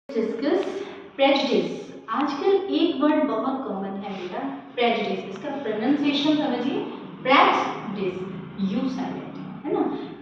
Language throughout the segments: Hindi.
Discuss prejudice. आजकल एक वर्ड बहुत कॉमन है बेटा, प्रेजुडिस। इसका प्रोनाउंसिएशन समझिए, प्रेजुडिस, यू साइलेंट, है ना।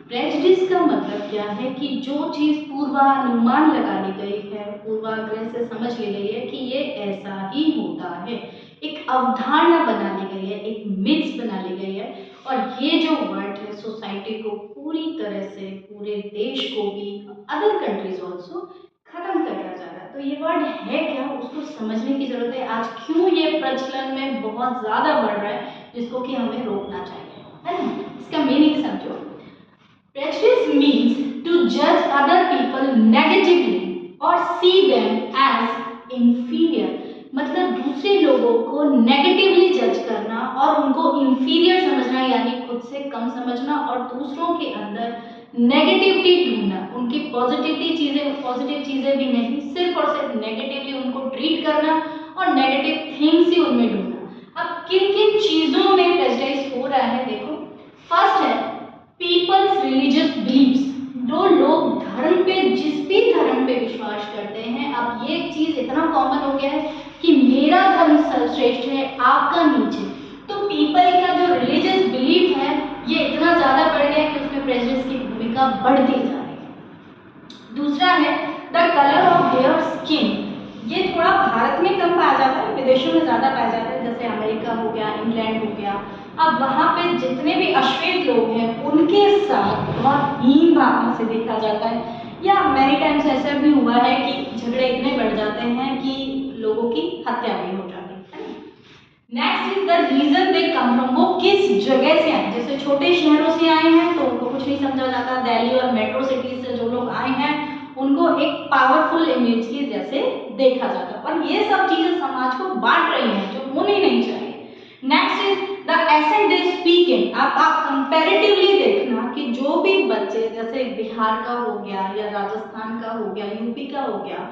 प्रेजुडिस का मतलब क्या है कि जो चीज़ पूर्वानुमान लगा ली गई है, पूर्वाग्रह से समझ ली गई है कि ये ऐसा ही होता है, एक अवधारणा बना ली गई है, एक मिथ्स बना ली गई है। और ये जो वर्ड है सोसाइटी को पूरी तरह से, पूरे देश को भी, अदर कंट्रीज ऑल्सो खत्म करता जा रहा है। तो ये वर्ड है क्या, उसको समझने की जरूरत है। आज क्यों ये प्रचलन में बहुत ज्यादा बढ़ रहा है, जिसको कि हमें रोकना चाहिए, है ना। इसका मीनिंग समझो। Prejudice means to judge other people negatively or see them as inferior। मतलब दूसरे लोगों को नेगेटिवली जज करना और उनको इंफीरियर समझना, यानी खुद से कम समझना, और दूसरों के अंदर नेगेटिविटी ढूंढना, उनकी पॉजिटिव चीजें भी नहीं, सिर्फ और सिर्फ नेगेटिवली उनको ट्रीट करना और नेगेटिव थिंग्स ही उनमें ढूंढना। अब किन किन चीजों में प्रेजुडिस हो रहा है, देखो। फर्स्ट है पीपल्स रिलीजियस बिलीव्स। जो लोग धर्म पे, जिस भी धर्म पे विश्वास करते हैं, अब ये चीज इतना कॉमन हो गया है कि मेरा धर्म सर्वश्रेष्ठ है, आपका नीचे। तो पीपल का जो रिलीजियस बिलीफ है ये इतना ज्यादा बढ़ गया है कि उसमें प्रेजुडिस की भूमिका बढ़ती जा रही है। दूसरा है the colour of their skin. ये थोड़ा भारत में कम पाया जाता है, विदेशों में ज्यादा पाया जाता है, जैसे अमेरिका हो गया, इंग्लैंड हो गया। अब वहाँ पे जितने भी अश्वेत लोग हैं उनके साथ बहुत हीन भावना से देखा जाता है, या मैनी टाइम्स ऐसा भी हुआ है कि झगड़े इतने बढ़ जाते हैं कि लोगों की हत्या भी हो जाती है। Next is the region they come from. वो किस जगह से आए, जैसे छोटे शहरों से आए हैं तो उनको कुछ नहीं समझा जाता, दिल्ली और मेट्रो सिटीज से जो लोग आए हैं उनको एक पावरफुल इमेज की जैसे देखा जाता है। और ये सब चीजें समाज को बांट रही हैं, जो होनी नहीं चाहिए। Next is the accent they speak in. आप कंपैरेटिवली देखना कि जो भी बच्चे, जैसे बिहार का हो गया या राजस्थान का हो गया, यूपी का हो गया,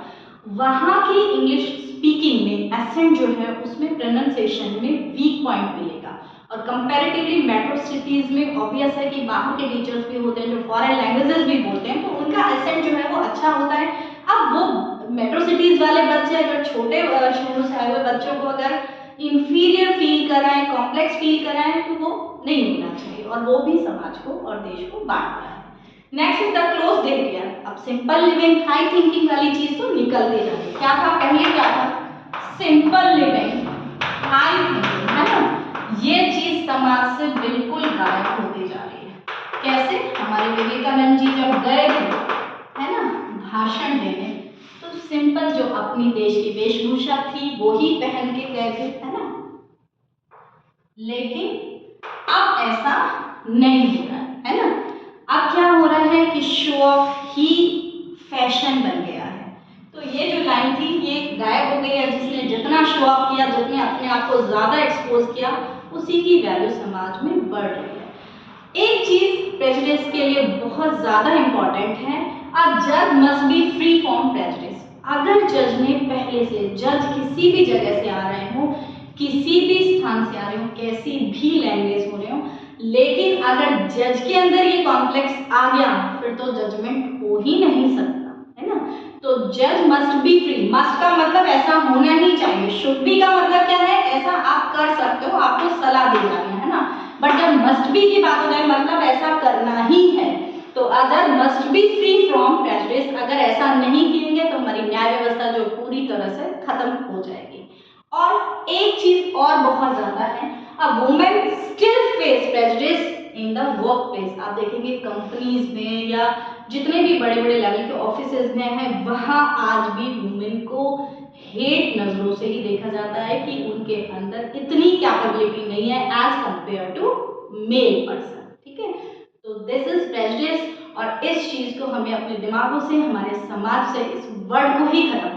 वहाँ की इंग्लिश स्पीकिंग में एसेंट जो है उसमें प्रोनाउंसिएशन में वीक पॉइंट मिलेगा। और कंपैरेटिवली मेट्रो सिटीज में ऑब्वियस है कि बाहर के टीचर्स भी होते हैं जो फॉरेन लैंग्वेजेस भी बोलते हैं, तो उनका एसेंट जो है वो अच्छा होता है। अब वो मेट्रो सिटीज वाले बच्चे अगर छोटे शहरों से आए हुए बच्चों को अगर इंफीरियर फील कराएं, कॉम्प्लेक्स फील कराएं, तो वो नहीं होना चाहिए, और वो भी समाज को और देश को बांटता है। Next is the close day care. अब सिंपल लिविंग, हाई थिंकिंग वाली चीज तो निकलते जा रही है। क्या था पहले, क्या था सिंपल लिविंग, हाई थिंकिंग, है ना। ये चीज समाज से बिल्कुल गायब होती जा रही है। कैसे, हमारे विवेकानंद जी जब गए थे, है ना, भाषण देने, तो सिंपल जो अपनी देश की वेशभूषा थी वो ही पहन के गए थे, है ना। लेकिन अब ऐसा नहीं हो रहा है ना। अब क्या हो रहा है कि शो ऑफ ही फैशन बन गया है। तो ये जो लाइन थी ये गायब हो गई है। जिसने जितना शो ऑफ किया, जितने अपने आप को ज्यादा एक्सपोज किया, उसी की वैल्यू समाज में बढ़ रही है। एक चीज प्रेजुडिस के लिए बहुत ज्यादा इंपॉर्टेंट है, अ जज must be free from prejudice. अगर जज ने पहले से, जज किसी भी जगह से आ रहे हो, किसी भी स्थान से आ रहे हो, कैसी भी लैंग्वेज हो रहे हो, लेकिन अगर जज के अंदर ये कॉम्प्लेक्स आ गया फिर तो जजमेंट हो ही नहीं सकता, है ना। तो जज मस्ट बी फ्री। मस्ट का मतलब ऐसा होना ही चाहिए, शुड बी का मतलब क्या है, ऐसा आप कर सकते हो, आपको सलाह दी जा रही है ना। बट जब मस्ट बी की बात हो जाए, मतलब ऐसा करना ही है, तो अगर must be free from prejudice, अगर ऐसा नहीं किएंगे तो हमारी न्याय व्यवस्था जो पूरी तरह से खत्म हो जाएगी। और एक चीज और बहुत ज्यादा है, a women still face prejudice in the work place. आप देखेंगे कंपनीज में या जितने भी बड़े बड़े लेवल के ऑफिसेज में है, वहां आज भी वुमेन को हेट नजरों से ही देखा जाता है कि उनके अंदर इतनी कैपेबिलिटी नहीं है as compare to male person, ठीक है। तो दिस इज प्रेजुडिस, और इस चीज को हमें अपने दिमागों से, हमारे समाज से, इस वर्ड को ही खत्म